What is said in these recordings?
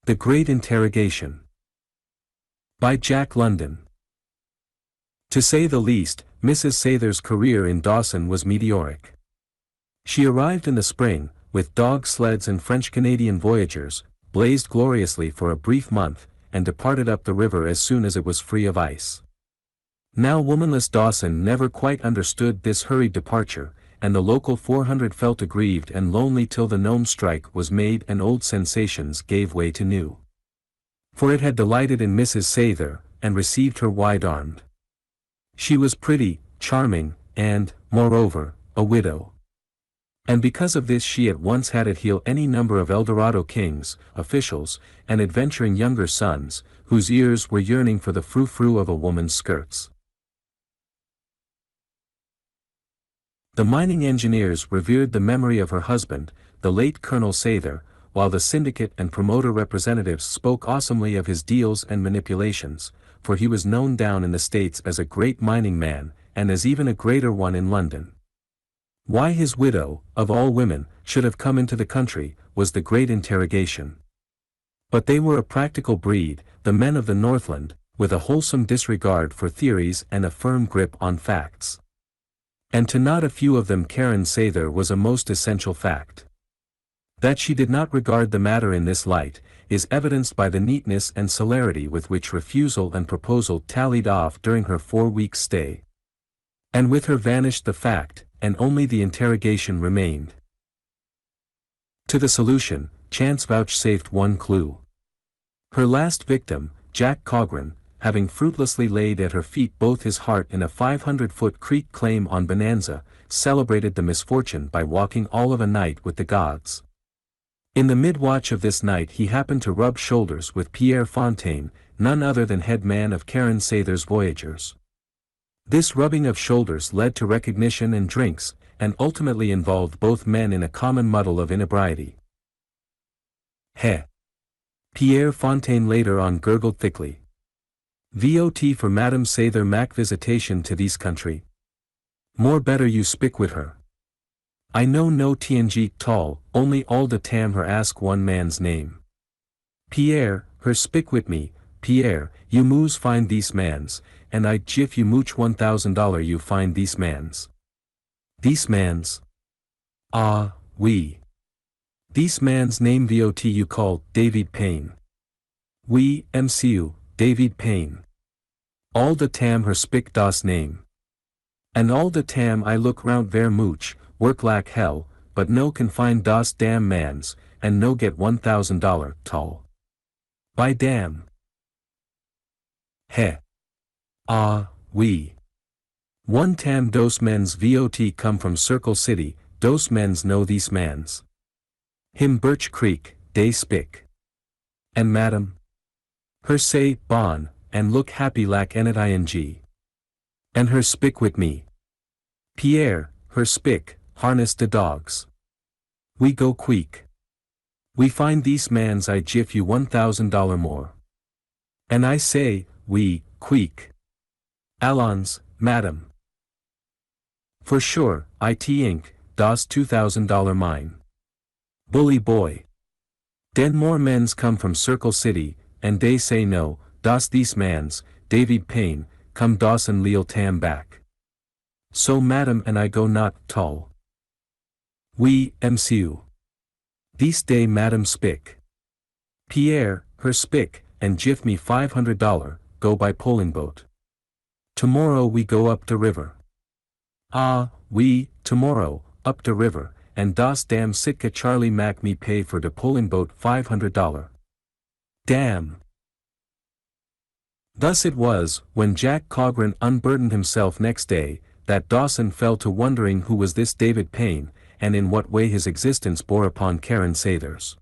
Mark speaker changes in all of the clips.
Speaker 1: The Great Interrogation. By Jack London. To say the least, Mrs. Sather's career in Dawson was meteoric. She arrived in the spring, with dog sleds and French-Canadian voyageurs, blazed gloriously for a brief month, and departed up the river as soon as it was free of ice. Now womanless Dawson never quite understood this hurried departure, and the local 400 felt aggrieved and lonely till the Nome strike was made and old sensations gave way to new. For it had delighted in Mrs. Sather, and received her wide-armed. She was pretty, charming, and, moreover, a widow. And because of this she at once had at heel any number of Eldorado kings, officials, and adventuring younger sons, whose ears were yearning for the frou-frou of a woman's skirts. The mining engineers revered the memory of her husband, the late Colonel Sather, while the syndicate and promoter representatives spoke awesomely of his deals and manipulations, for he was known down in the States as a great mining man, and as even a greater one in London. Why his widow, of all women, should have come into the country, was the great interrogation. But they were a practical breed, the men of the Northland, with a wholesome disregard for theories and a firm grip on facts. And to not a few of them Karen Sather was a most essential fact. That she did not regard the matter in this light, is evidenced by the neatness and celerity with which refusal and proposal tallied off during her 4 weeks' stay. And with her vanished the fact, and only the interrogation remained. To the solution, chance vouchsafed one clue. Her last victim, Jack Cogran, having fruitlessly laid at her feet both his heart in a 500-foot creek claim on Bonanza, celebrated the misfortune by walking all of a night with the gods. In the mid-watch of this night he happened to rub shoulders with Pierre Fontaine, none other than head man of Karen Sather's voyageurs. This rubbing of shoulders led to recognition and drinks, and ultimately involved both men in a common muddle of inebriety. Heh! Pierre Fontaine later on gurgled thickly. VOT for Madame Sather Mac visitation to these country. More better you spick with her. I know no TNG tall, only all the tam her ask one man's name. Pierre, her spick with me, Pierre, you moos find these mans, and I jiff you mooch $1,000 you find these mans. These mans? Ah, oui. These mans name VOT you call David Payne. Oui, MCU, David Payne. All the tam her spick das name. And all the tam I look round ver mooch, work like hell, but no can find das damn mans, and no get $1,000 tall. By damn. Heh. Ah, oui. One tam dos mens VOT come from Circle City, dos mens know these mans. Him Birch Creek, they spick. And madam? Her say, bon, and look happy lak enet ing. And her spick with me. Pierre, her spick, harness the dogs. We go queek. We find these mans I jiff you $1,000 more. And I say, we, queek. Allons, madam. For sure, it Inc., das $2,000 mine. Bully boy. Den more mens come from Circle City, and they say no, das these mans, David Payne, come Dawson Leal tam back. So madam and I go not tall. We, MCU. These day madam spick. Pierre, her spick, and jiff me $500, go by poling boat. Tomorrow we go up the river. Ah, we, tomorrow, up the river, and das damn Sitka Charlie Mac me pay for de poling boat $500. Damn. Thus it was, when Jack Cogran unburdened himself next day, that Dawson fell to wondering who was this David Payne, and in what way his existence bore upon Karen Sather's.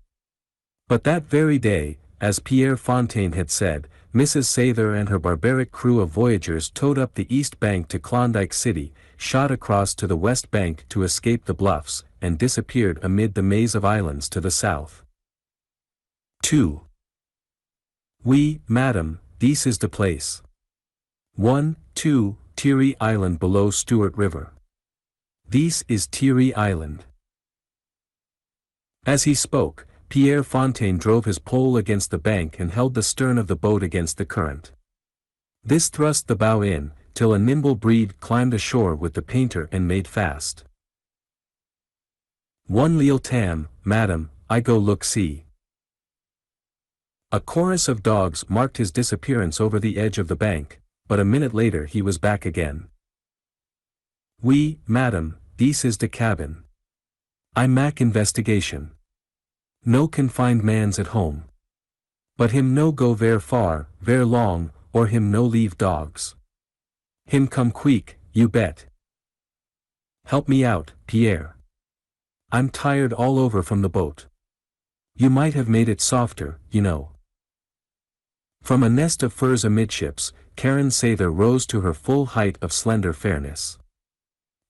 Speaker 1: But that very day, as Pierre Fontaine had said, Mrs. Sather and her barbaric crew of voyageurs towed up the east bank to Klondike City, shot across to the west bank to escape the bluffs, and disappeared amid the maze of islands to the south. 2. We, madam, this is the place. 1, 2, Teary Island below Stewart River. This is Teary Island. As he spoke, Pierre Fontaine drove his pole against the bank and held the stern of the boat against the current. This thrust the bow in, till a nimble breed climbed ashore with the painter and made fast. One leal tam, madam, I go look see. A chorus of dogs marked his disappearance over the edge of the bank, but a minute later he was back again. Oui, madam, this is de cabin. I mak investigation. No confined mans at home. But him no go ver far, ver long, or him no leave dogs. Him come quick, you bet. Help me out, Pierre. I'm tired all over from the boat. You might have made it softer, you know. From a nest of furs amidships, Karen Sather rose to her full height of slender fairness.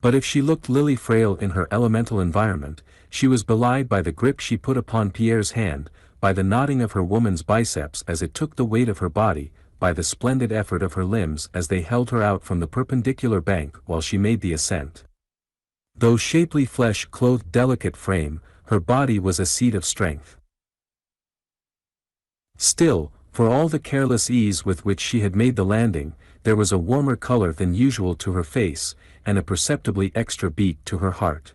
Speaker 1: But if she looked lily frail in her elemental environment, she was belied by the grip she put upon Pierre's hand, by the knotting of her woman's biceps as it took the weight of her body, by the splendid effort of her limbs as they held her out from the perpendicular bank while she made the ascent. Though shapely flesh clothed delicate frame, her body was a seat of strength. Still, for all the careless ease with which she had made the landing, there was a warmer color than usual to her face, and a perceptibly extra beat to her heart.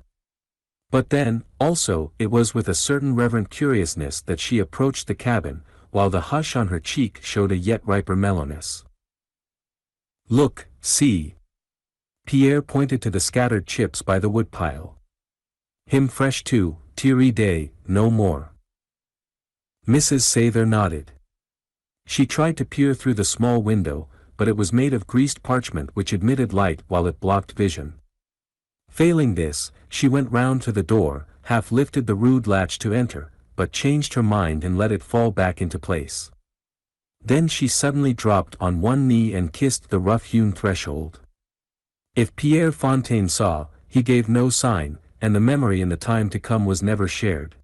Speaker 1: But then, also, it was with a certain reverent curiousness that she approached the cabin, while the hush on her cheek showed a yet riper mellowness. Look, see. Pierre pointed to the scattered chips by the woodpile. Him fresh too, teary day, no more. Mrs. Sather nodded. She tried to peer through the small window, but it was made of greased parchment which admitted light while it blocked vision. Failing this, she went round to the door, half lifted the rude latch to enter, but changed her mind and let it fall back into place. Then she suddenly dropped on one knee and kissed the rough-hewn threshold. If Pierre Fontaine saw, he gave no sign, and the memory in the time to come was never shared.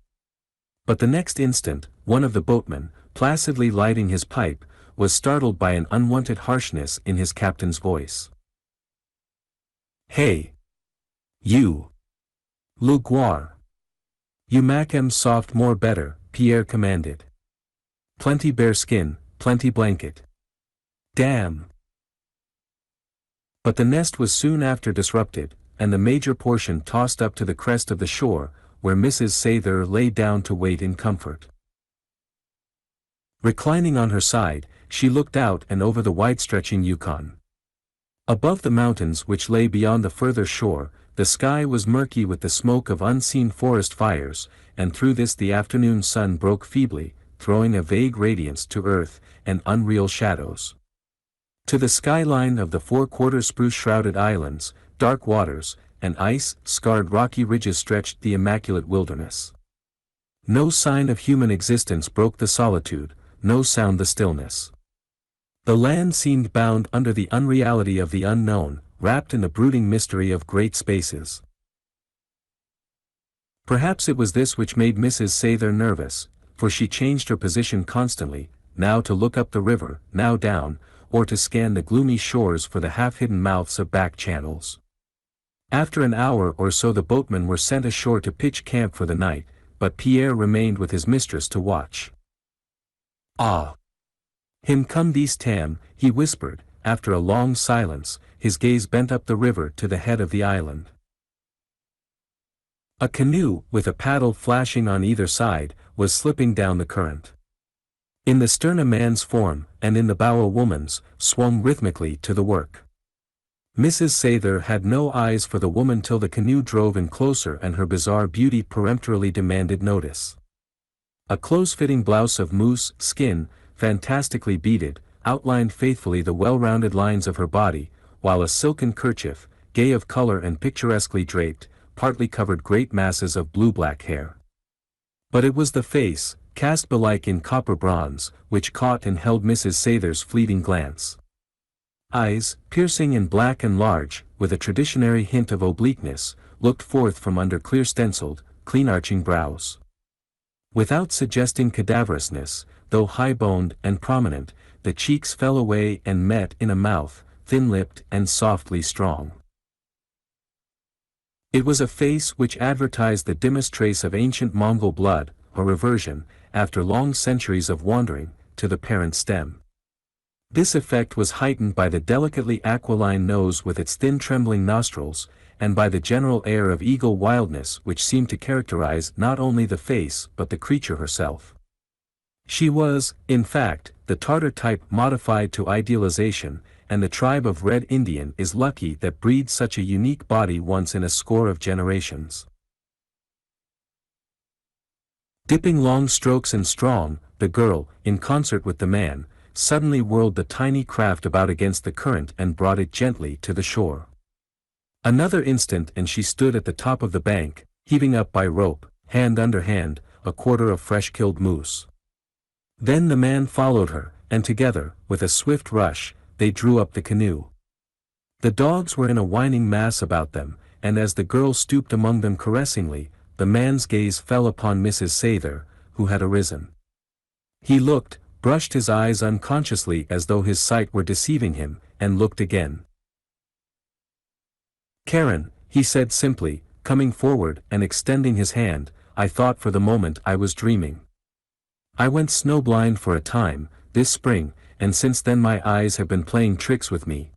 Speaker 1: But the next instant, one of the boatmen, placidly lighting his pipe, was startled by an unwonted harshness in his captain's voice. Hey! You! Luguar! You mak 'em soft more better, Pierre commanded. Plenty bear skin, plenty blanket. Damn! But the nest was soon after disrupted, and the major portion tossed up to the crest of the shore, where Mrs. Sather lay down to wait in comfort. Reclining on her side, she looked out and over the wide-stretching Yukon. Above the mountains which lay beyond the further shore, the sky was murky with the smoke of unseen forest fires, and through this the afternoon sun broke feebly, throwing a vague radiance to earth, and unreal shadows. To the skyline of the four-quarter spruce-shrouded islands, dark waters, and ice-scarred rocky ridges stretched the immaculate wilderness. No sign of human existence broke the solitude, no sound the stillness. The land seemed bound under the unreality of the unknown, wrapped in the brooding mystery of great spaces. Perhaps it was this which made Mrs. Sather nervous, for she changed her position constantly, now to look up the river, now down, or to scan the gloomy shores for the half-hidden mouths of back channels. After an hour or so the boatmen were sent ashore to pitch camp for the night, but Pierre remained with his mistress to watch. Ah! Him come these tam, he whispered, after a long silence, his gaze bent up the river to the head of the island. A canoe, with a paddle flashing on either side, was slipping down the current. In the stern a man's form, and in the bow a woman's, swung rhythmically to the work. Mrs. Sather had no eyes for the woman till the canoe drove in closer and her bizarre beauty peremptorily demanded notice. A close-fitting blouse of moose skin, fantastically beaded, outlined faithfully the well-rounded lines of her body, while a silken kerchief, gay of color and picturesquely draped, partly covered great masses of blue-black hair. But it was the face, cast belike in copper bronze, which caught and held Mrs. Sather's fleeting glance. Eyes, piercing and black and large, with a traditionary hint of obliqueness, looked forth from under clear-stenciled, clean-arching brows. Without suggesting cadaverousness, though high-boned and prominent, the cheeks fell away and met in a mouth, thin-lipped and softly strong. It was a face which advertised the dimmest trace of ancient Mongol blood, or reversion, after long centuries of wandering, to the parent stem. This effect was heightened by the delicately aquiline nose with its thin trembling nostrils, and by the general air of eagle wildness which seemed to characterize not only the face but the creature herself. She was, in fact, the Tartar type modified to idealization, and the tribe of Red Indian is lucky that breeds such a unique body once in a score of generations. Dipping long strokes and strong, the girl, in concert with the man, suddenly whirled the tiny craft about against the current and brought it gently to the shore. Another instant and she stood at the top of the bank, heaving up by rope, hand under hand, a quarter of fresh-killed moose. Then the man followed her, and together, with a swift rush, they drew up the canoe. The dogs were in a whining mass about them, and as the girl stooped among them caressingly, the man's gaze fell upon Mrs. Sather, who had arisen. He looked, brushed his eyes unconsciously as though his sight were deceiving him, and looked again. "Karen," he said simply, coming forward and extending his hand, "I thought for the moment I was dreaming. I went snowblind for a time, this spring, and since then my eyes have been playing tricks with me."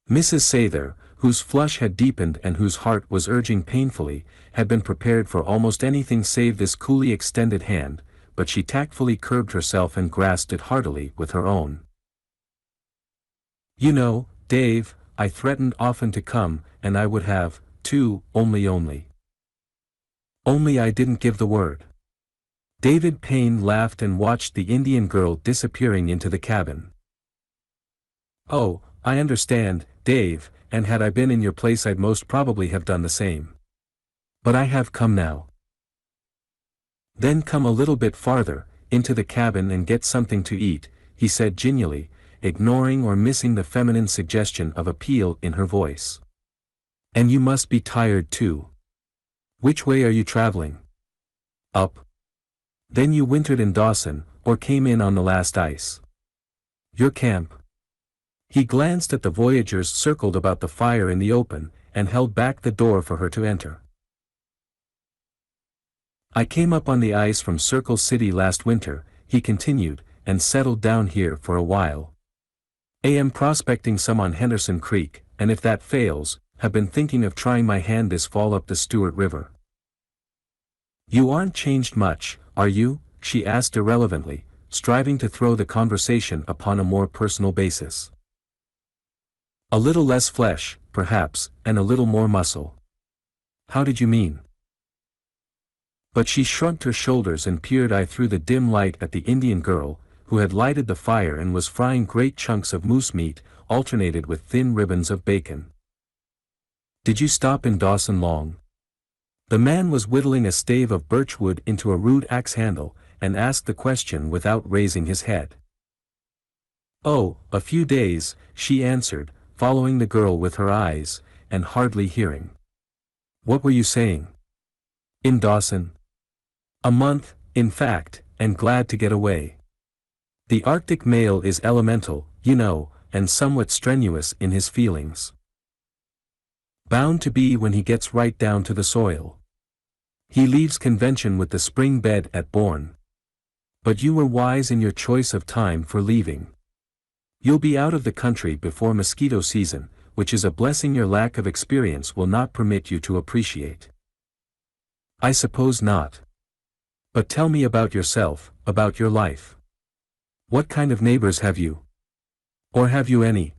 Speaker 1: Mrs. Sather, whose flush had deepened and whose heart was urging painfully, had been prepared for almost anything save this coolly extended hand, but she tactfully curbed herself and grasped it heartily with her own. "You know, Dave, I threatened often to come, and I would have, too, only I didn't give the word." David Payne laughed and watched the Indian girl disappearing into the cabin. "Oh, I understand, Dave, and had I been in your place I'd most probably have done the same. But I have come now." "Then come a little bit farther, into the cabin and get something to eat," he said genially, ignoring or missing the feminine suggestion of appeal in her voice. "And you must be tired too. Which way are you traveling?" "Up." "Then you wintered in Dawson, or came in on the last ice?" "Your camp." He glanced at the voyagers circled about the fire in the open, and held back the door for her to enter. "I came up on the ice from Circle City last winter," he continued, "and settled down here for a while. Am prospecting some on Henderson Creek, and if that fails, have been thinking of trying my hand this fall up the Stewart River." "You aren't changed much, are you?" she asked irrelevantly, striving to throw the conversation upon a more personal basis. "A little less flesh, perhaps, and a little more muscle." "How did you mean?" But she shrugged her shoulders and peered through the dim light at the Indian girl, who had lighted the fire and was frying great chunks of moose meat, alternated with thin ribbons of bacon. "Did you stop in Dawson long?" The man was whittling a stave of birch wood into a rude axe handle, and asked the question without raising his head. "Oh, a few days," she answered, following the girl with her eyes, and hardly hearing. "What were you saying?" "In Dawson?" "A month, in fact, and glad to get away. The Arctic male is elemental, you know, and somewhat strenuous in his feelings. Bound to be when he gets right down to the soil. He leaves convention with the spring bed at Bourne. But you were wise in your choice of time for leaving. You'll be out of the country before mosquito season, which is a blessing your lack of experience will not permit you to appreciate." "I suppose not. But tell me about yourself, about your life. What kind of neighbors have you? Or have you any?"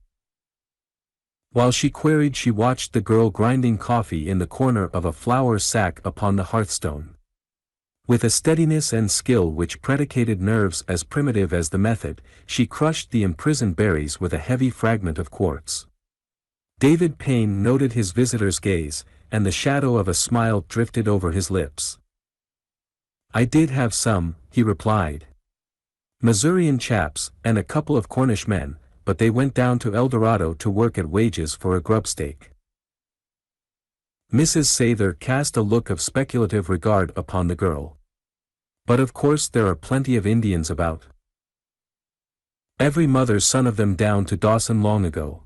Speaker 1: While she queried, she watched the girl grinding coffee in the corner of a flour sack upon the hearthstone. With a steadiness and skill which predicated nerves as primitive as the method, she crushed the imprisoned berries with a heavy fragment of quartz. David Payne noted his visitor's gaze, and the shadow of a smile drifted over his lips. "I did have some," he replied. "Missourian chaps, and a couple of Cornish men, but they went down to El Dorado to work at wages for a grubstake." Mrs. Sather cast a look of speculative regard upon the girl. "But of course there are plenty of Indians about. Every mother's son of them down to Dawson long ago.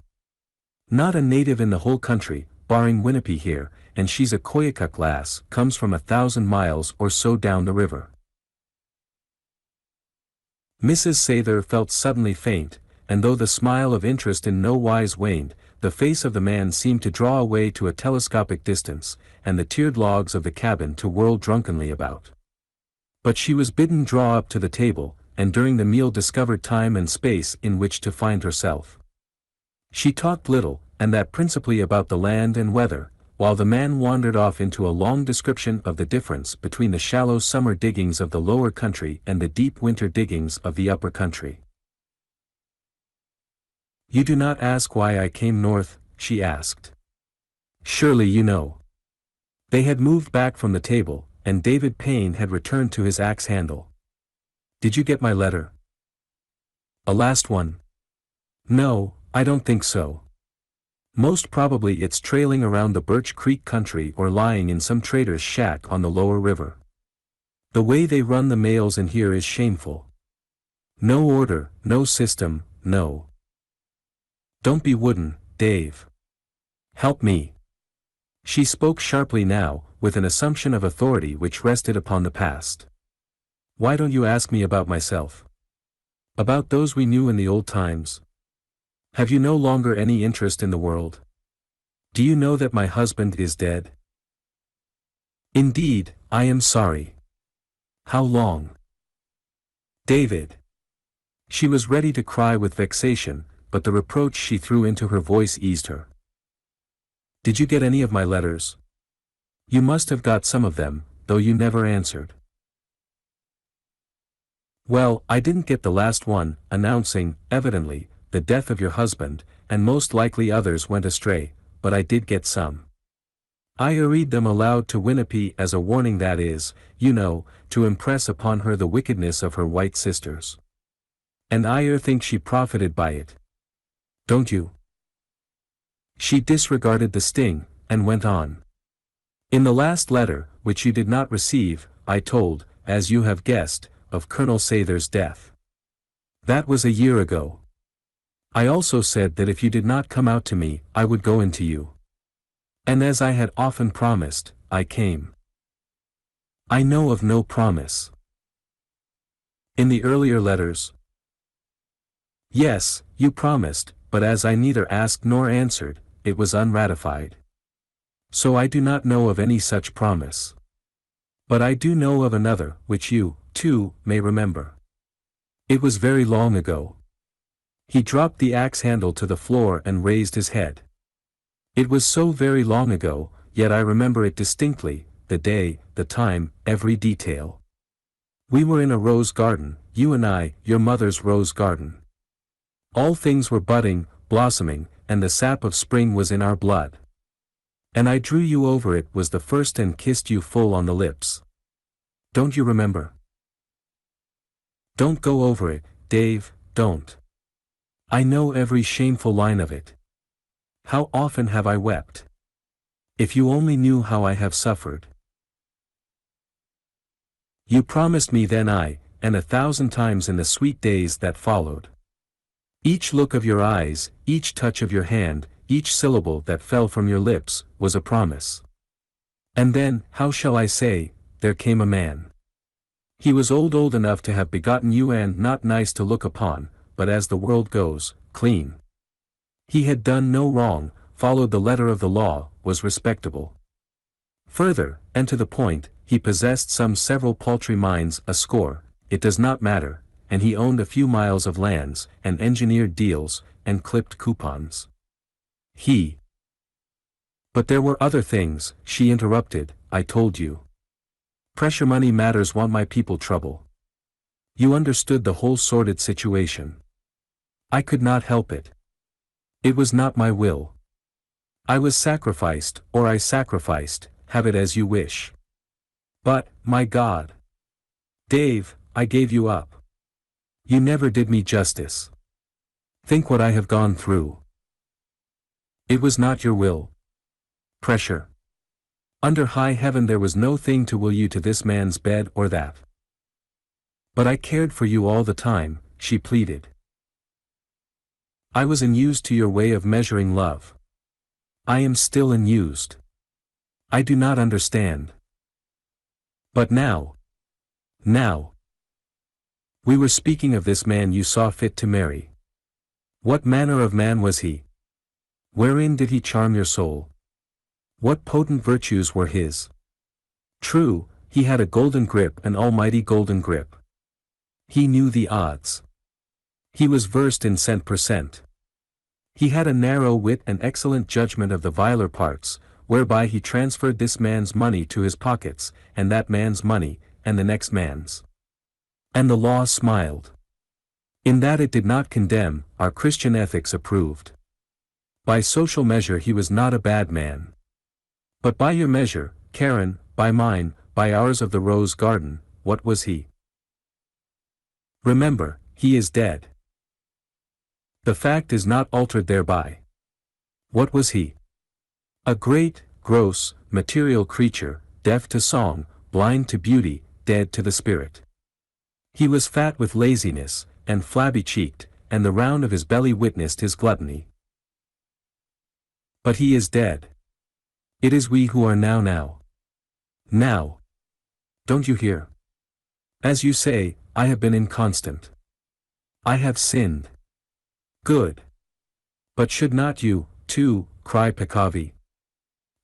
Speaker 1: Not a native in the whole country, barring Winnipie here, and she's a Koyukuk lass, comes from 1,000 miles or so down the river. Mrs. Sather felt suddenly faint, and though the smile of interest in no wise waned, the face of the man seemed to draw away to a telescopic distance, and the tiered logs of the cabin to whirl drunkenly about. But she was bidden draw up to the table, and during the meal discovered time and space in which to find herself. She talked little, and that principally about the land and weather, while the man wandered off into a long description of the difference between the shallow summer diggings of the lower country and the deep winter diggings of the upper country. "You do not ask why I came north?" she asked. "Surely you know." They had moved back from the table, and David Payne had returned to his axe handle. "Did you get my letter?" "A last one?" "No, I don't think so. Most probably it's trailing around the Birch Creek country or lying in some trader's shack on the lower river. The way they run the mails in here is shameful. No order, no system, no. Don't be wooden, Dave. Help me." She spoke sharply now, with an assumption of authority which rested upon the past. "Why don't you ask me about myself? About those we knew in the old times? Have you no longer any interest in the world? Do you know that my husband is dead?" "Indeed, I am sorry. How long?" "David." She was ready to cry with vexation, but the reproach she threw into her voice eased her. "Did you get any of my letters? You must have got some of them, though you never answered." "Well, I didn't get the last one, announcing, evidently, the death of your husband, and most likely others went astray, but I did get some. I read them aloud to Winnipie as a warning, that is, you know, to impress upon her the wickedness of her white sisters. And I think she profited by it. Don't you?" She disregarded the sting, and went on. "In the last letter, which you did not receive, I told, as you have guessed, of Colonel Sather's death. That was a year ago. I also said that if you did not come out to me, I would go into you. And as I had often promised, I came. I know of no promise." "In the earlier letters?" "Yes, you promised, but as I neither asked nor answered, it was unratified. So I do not know of any such promise. But I do know of another, which you, too, may remember. It was very long ago." He dropped the axe handle to the floor and raised his head. "It was so very long ago, yet I remember it distinctly, the day, the time, every detail. We were in a rose garden, you and I, your mother's rose garden. All things were budding, blossoming, and the sap of spring was in our blood. And I drew you over it was the first and kissed you full on the lips. Don't you remember? Don't go over it, Dave, don't. I know every shameful line of it. How often have I wept? If you only knew how I have suffered. You promised me then, and 1,000 times in the sweet days that followed. Each look of your eyes, each touch of your hand, each syllable that fell from your lips, was a promise. And then, how shall I say, there came a man. He was old enough to have begotten you, and not nice to look upon, but as the world goes, clean. He had done no wrong, followed the letter of the law, was respectable. Further, and to the point, he possessed some several paltry mines, a score, it does not matter, and he owned a few miles of lands, and engineered deals, and clipped coupons. But there were other things, she interrupted, I told you. Pressure money matters want my people trouble. You understood the whole sordid situation. I could not help it. It was not my will. I was sacrificed, or I sacrificed, have it as you wish. But, my God. Dave, I gave you up. You never did me justice. Think what I have gone through. It was not your will. Pressure. Under high heaven there was no thing to will you to this man's bed or that. But I cared for you all the time, she pleaded. I was unused to your way of measuring love. I am still unused. I do not understand. But now. Now. We were speaking of this man you saw fit to marry. What manner of man was he? Wherein did he charm your soul? What potent virtues were his? True, he had a golden grip, an almighty golden grip. He knew the odds. He was versed in cent per cent. He had a narrow wit and excellent judgment of the viler parts, whereby he transferred this man's money to his pockets, and that man's money, and the next man's. And the law smiled. In that it did not condemn, our Christian ethics approved. By social measure he was not a bad man. But by your measure, Karen, by mine, by ours of the Rose Garden, what was he? Remember, he is dead. The fact is not altered thereby. What was he? A great, gross, material creature, deaf to song, blind to beauty, dead to the spirit. He was fat with laziness, and flabby-cheeked, and the round of his belly witnessed his gluttony. But he is dead. It is we who are now. Now. Don't you hear? As you say, I have been inconstant. I have sinned. Good. But should not you, too, cry Peccavi?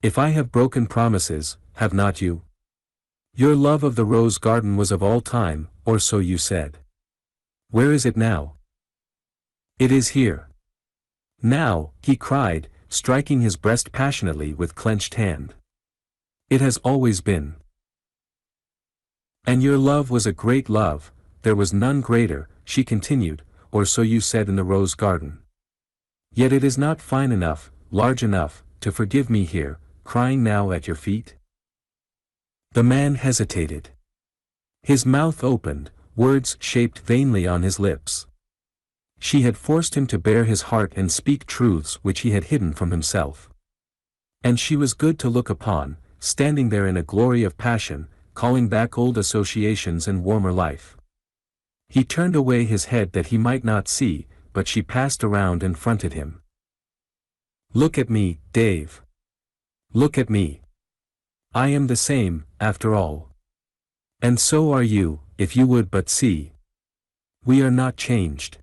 Speaker 1: If I have broken promises, have not you? Your love of the Rose Garden was of all time, or so you said. Where is it now? It is here. Now, he cried, striking his breast passionately with clenched hand. It has always been. And your love was a great love, there was none greater, she continued, or so you said in the Rose Garden. Yet it is not fine enough, large enough, to forgive me here, crying now at your feet? The man hesitated. His mouth opened, words shaped vainly on his lips. She had forced him to bare his heart and speak truths which he had hidden from himself. And she was good to look upon, standing there in a glory of passion, calling back old associations and warmer life. He turned away his head that he might not see, but she passed around and fronted him. Look at me, Dave. Look at me. I am the same, after all. And so are you, if you would but see. We are not changed.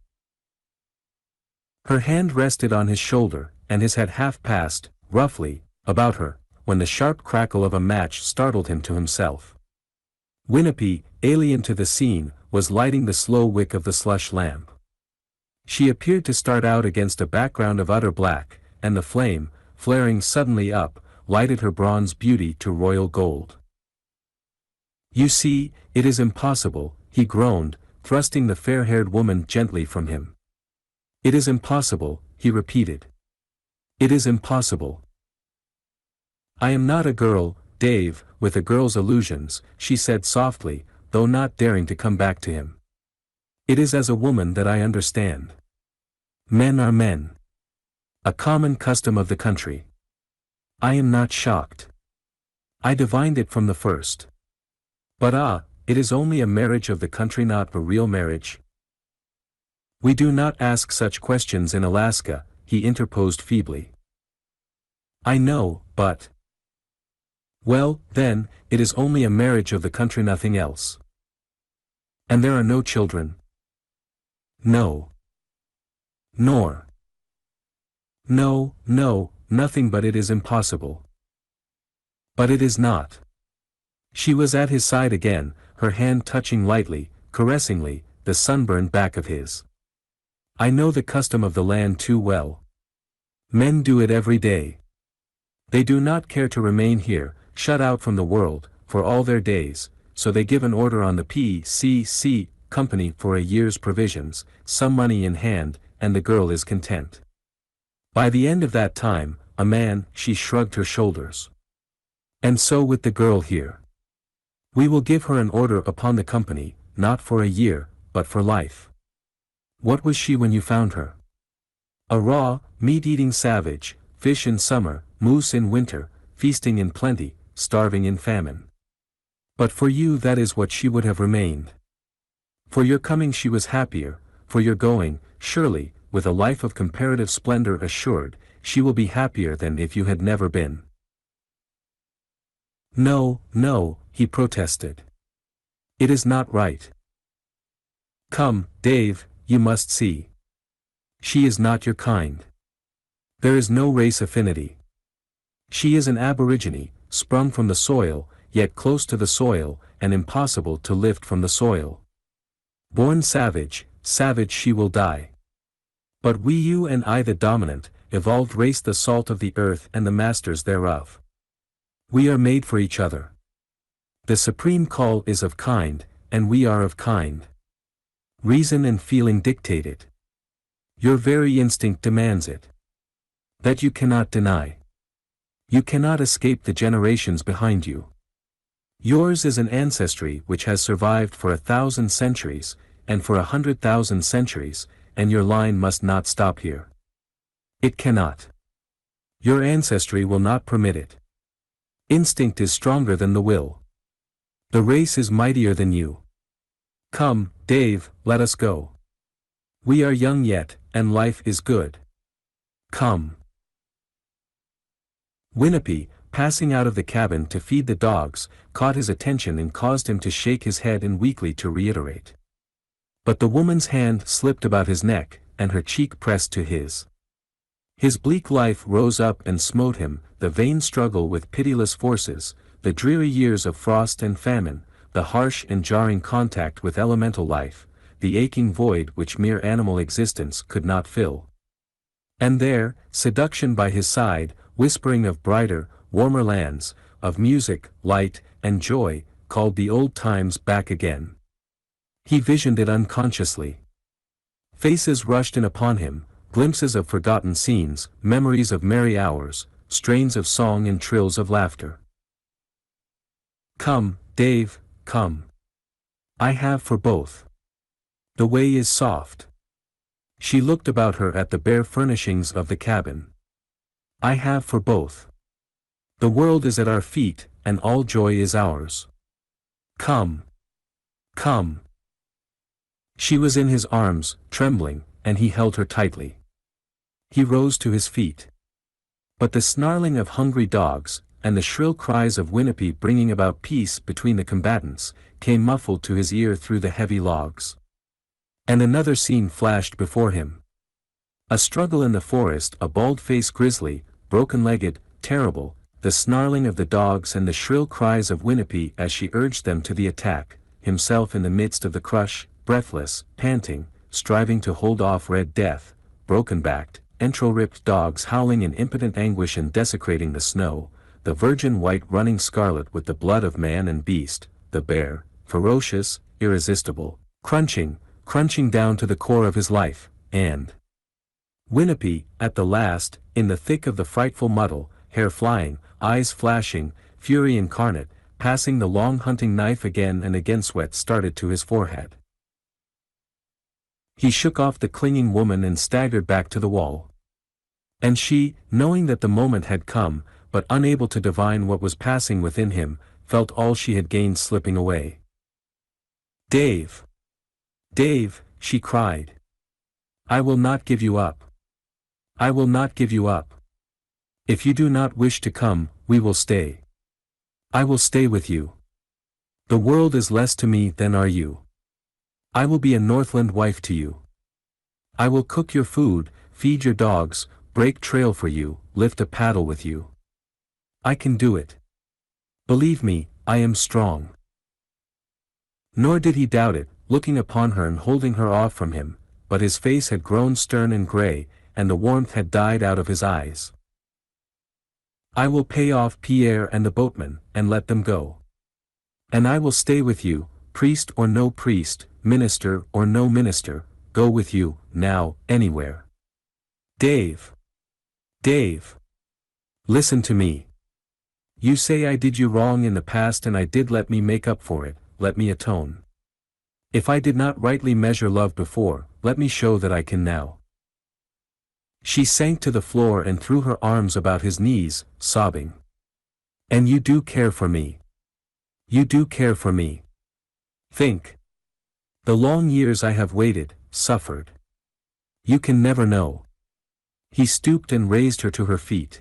Speaker 1: Her hand rested on his shoulder, and his head half passed, roughly, about her, when the sharp crackle of a match startled him to himself. Winnipie, alien to the scene, was lighting the slow wick of the slush lamp. She appeared to start out against a background of utter black, and the flame, flaring suddenly up, lighted her bronze beauty to royal gold. You see, it is impossible, he groaned, thrusting the fair-haired woman gently from him. It is impossible, he repeated. It is impossible. I am not a girl, Dave, with a girl's illusions, she said softly, though not daring to come back to him. It is as a woman that I understand. Men are men. A common custom of the country. I am not shocked. I divined it from the first. But it is only a marriage of the country, not a real marriage. We do not ask such questions in Alaska, he interposed feebly. I know, but... Well, then, it is only a marriage of the country, nothing else. And there are no children? No. Nor. No, nothing, but it is impossible. But it is not. She was at his side again, her hand touching lightly, caressingly, the sunburned back of his. I know the custom of the land too well. Men do it every day. They do not care to remain here, shut out from the world, for all their days, so they give an order on the P.C.C. company for a year's provisions, some money in hand, and the girl is content. By the end of that time, a man, she shrugged her shoulders. And so with the girl here. We will give her an order upon the company, not for a year, but for life. What was she when you found her? A raw, meat-eating savage, fish in summer, moose in winter, feasting in plenty, starving in famine. But for you that is what she would have remained. For your coming she was happier, for your going, surely, with a life of comparative splendor assured, she will be happier than if you had never been. No, no, he protested. It is not right. Come, Dave, you must see. She is not your kind. There is no race affinity. She is an aborigine, sprung from the soil, yet close to the soil, and impossible to lift from the soil. Born savage, savage she will die. But we, you and I, the dominant, evolved race, the salt of the earth and the masters thereof. We are made for each other. The supreme call is of kind, and we are of kind. Reason and feeling dictate it. Your very instinct demands it. That you cannot deny. You cannot escape the generations behind you. Yours is an ancestry which has survived for 1,000 centuries, and for 100,000 centuries, and your line must not stop here. It cannot. Your ancestry will not permit it. Instinct is stronger than the will. The race is mightier than you. Come, Dave, let us go. We are young yet, and life is good. Come. Winnipie, passing out of the cabin to feed the dogs, caught his attention and caused him to shake his head and weakly to reiterate. But the woman's hand slipped about his neck, and her cheek pressed to his. His bleak life rose up and smote him, the vain struggle with pitiless forces, the dreary years of frost and famine, the harsh and jarring contact with elemental life, the aching void which mere animal existence could not fill. And there, seduction by his side, whispering of brighter, warmer lands, of music, light, and joy, called the old times back again. He visioned it unconsciously. Faces rushed in upon him, glimpses of forgotten scenes, memories of merry hours, strains of song and trills of laughter. Come, Dave, come. I have for both. The way is soft. She looked about her at the bare furnishings of the cabin. I have for both. The world is at our feet, and all joy is ours. Come. Come. She was in his arms, trembling, and he held her tightly. He rose to his feet. But the snarling of hungry dogs, and the shrill cries of Winnipie bringing about peace between the combatants, came muffled to his ear through the heavy logs. And another scene flashed before him. A struggle in the forest, a bald-faced grizzly, broken-legged, terrible, the snarling of the dogs and the shrill cries of Winnipie as she urged them to the attack, himself in the midst of the crush, breathless, panting, striving to hold off Red Death, broken-backed, entrail-ripped dogs howling in impotent anguish and desecrating the snow, the virgin white running scarlet with the blood of man and beast, the bear, ferocious, irresistible, crunching down to the core of his life, and Winnipie, at the last, in the thick of the frightful muddle, hair flying, eyes flashing, fury incarnate, passing the long hunting knife again and again. Sweat started to his forehead. He shook off the clinging woman and staggered back to the wall. And she, knowing that the moment had come, but unable to divine what was passing within him, felt all she had gained slipping away. Dave! Dave, she cried. I will not give you up. I will not give you up. If you do not wish to come, we will stay. I will stay with you. The world is less to me than are you. I will be a Northland wife to you. I will cook your food, feed your dogs, break trail for you, lift a paddle with you. I can do it. Believe me, I am strong. Nor did he doubt it, looking upon her and holding her off from him, but his face had grown stern and gray, and the warmth had died out of his eyes. I will pay off Pierre and the boatman, and let them go. And I will stay with you, priest or no priest, minister or no minister, go with you, now, anywhere. Dave! Dave! Listen to me. You say I did you wrong in the past and I did. Let me make up for it, let me atone. If I did not rightly measure love before, let me show that I can now. She sank to the floor and threw her arms about his knees, sobbing. And you do care for me. You do care for me. Think. The long years I have waited, suffered. You can never know. He stooped and raised her to her feet.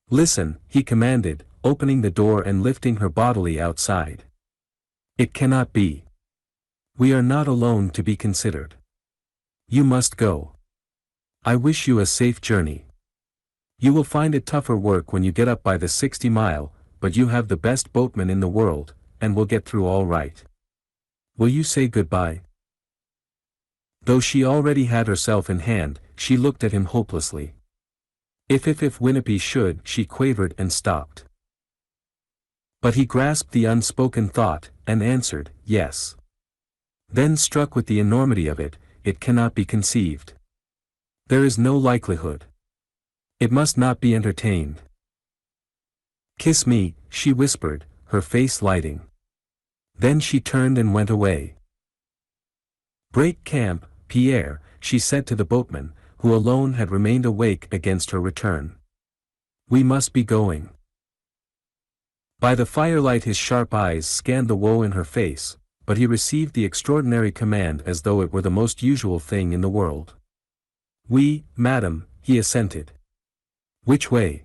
Speaker 1: Listen, he commanded, opening the door and lifting her bodily outside. It cannot be. We are not alone to be considered. You must go. I wish you a safe journey. You will find it tougher work when you get up by the 60-mile, but you have the best boatman in the world, and will get through all right. Will you say goodbye? Though she already had herself in hand, she looked at him hopelessly. If Winnipie should, she quavered and stopped. But he grasped the unspoken thought, and answered, yes. Then struck with the enormity of it, it cannot be conceived. There is no likelihood. It must not be entertained. Kiss me, she whispered, her face lighting. Then she turned and went away. Break camp, Pierre, she said to the boatman, who alone had remained awake against her return. We must be going. By the firelight his sharp eyes scanned the woe in her face, but he received the extraordinary command as though it were the most usual thing in the world. We, madam, he assented. Which way?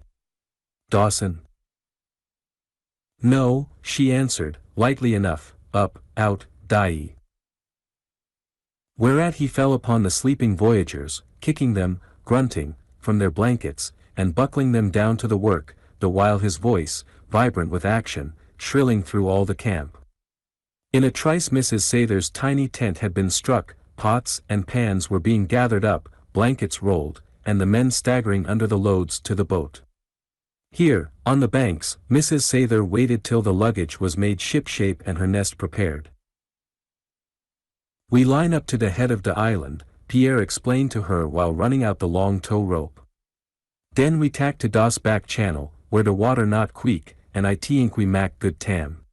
Speaker 1: Dawson. No, she answered, lightly enough, up, out, die. Whereat he fell upon the sleeping voyagers, kicking them, grunting, from their blankets, and buckling them down to the work, the while his voice, vibrant with action, shrilling through all the camp. In a trice Mrs. Sather's tiny tent had been struck, pots and pans were being gathered up, blankets rolled, and the men staggering under the loads to the boat. Here, on the banks, Mrs. Sather waited till the luggage was made shipshape and her nest prepared. We line up to the head of the island, Pierre explained to her while running out the long tow rope. Den we tack to das back channel, where the water not queek, and I think we mack good tam.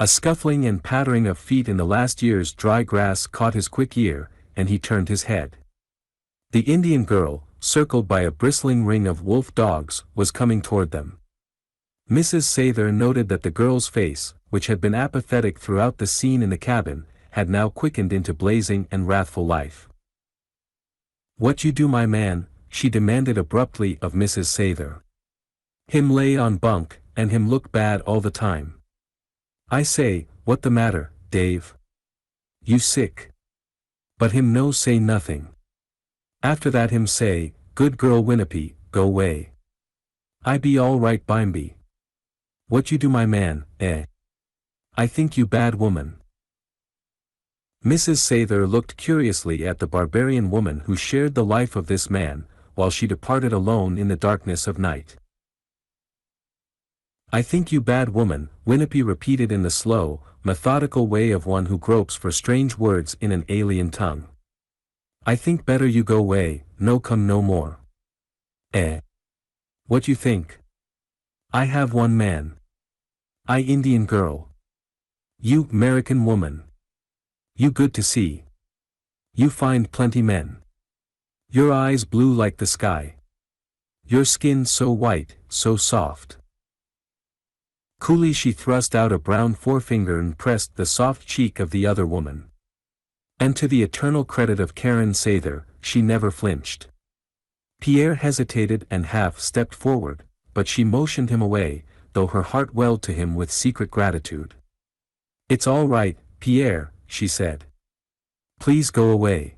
Speaker 1: A scuffling and pattering of feet in the last year's dry grass caught his quick ear, and he turned his head. The Indian girl, circled by a bristling ring of wolf dogs, was coming toward them. Mrs. Sather noted that the girl's face, which had been apathetic throughout the scene in the cabin, had now quickened into blazing and wrathful life. What you do, my man? She demanded abruptly of Mrs. Sather. Him lay on bunk, and him look bad all the time. I say, what the matter, Dave? You sick? But him no say nothing. After that him say, good girl Winnipie, go way. I be all right bimeby. What you do, my man, eh? I think you bad woman. Mrs. Sather looked curiously at the barbarian woman who shared the life of this man, while she departed alone in the darkness of night. I think you bad woman, Winnipie repeated in the slow, methodical way of one who gropes for strange words in an alien tongue. I think better you go way, no come no more. Eh? What you think? I have one man. I Indian girl. You American woman. You good to see. You find plenty men. Your eyes blue like the sky. Your skin so white, so soft. Coolly she thrust out a brown forefinger and pressed the soft cheek of the other woman. And to the eternal credit of Karen Sather, she never flinched. Pierre hesitated and half stepped forward, but she motioned him away, though her heart welled to him with secret gratitude. It's all right, Pierre, she said. Please go away.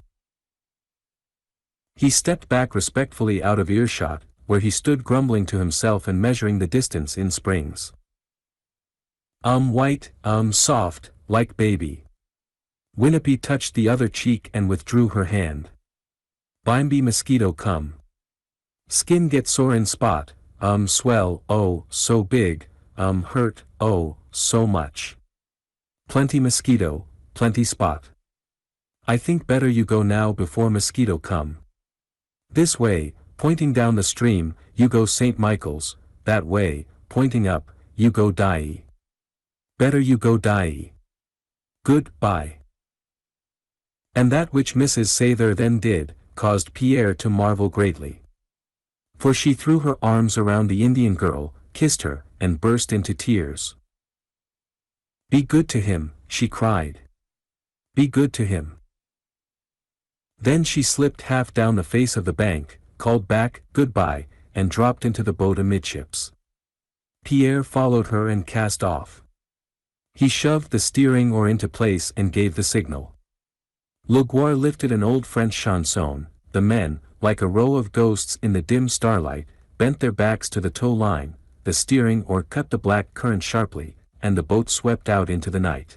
Speaker 1: He stepped back respectfully out of earshot, where he stood grumbling to himself and measuring the distance in springs. White, soft, like baby. Winnipie touched the other cheek and withdrew her hand. Bimeby mosquito come. Skin get sore in spot, swell, oh, so big, hurt, oh, so much. Plenty mosquito, plenty spot. I think better you go now before mosquito come. This way, pointing down the stream, you go St. Michael's, that way, pointing up, you go die. Better you go die. Good-bye. And that which Mrs. Sather then did, caused Pierre to marvel greatly. For she threw her arms around the Indian girl, kissed her, and burst into tears. Be good to him, she cried. Be good to him. Then she slipped half down the face of the bank, called back, "Goodbye," and dropped into the boat amidships. Pierre followed her and cast off. He shoved the steering oar into place and gave the signal. Laguerre lifted an old French chanson. The men, like a row of ghosts in the dim starlight, bent their backs to the tow line, the steering oar cut the black current sharply, and the boat swept out into the night.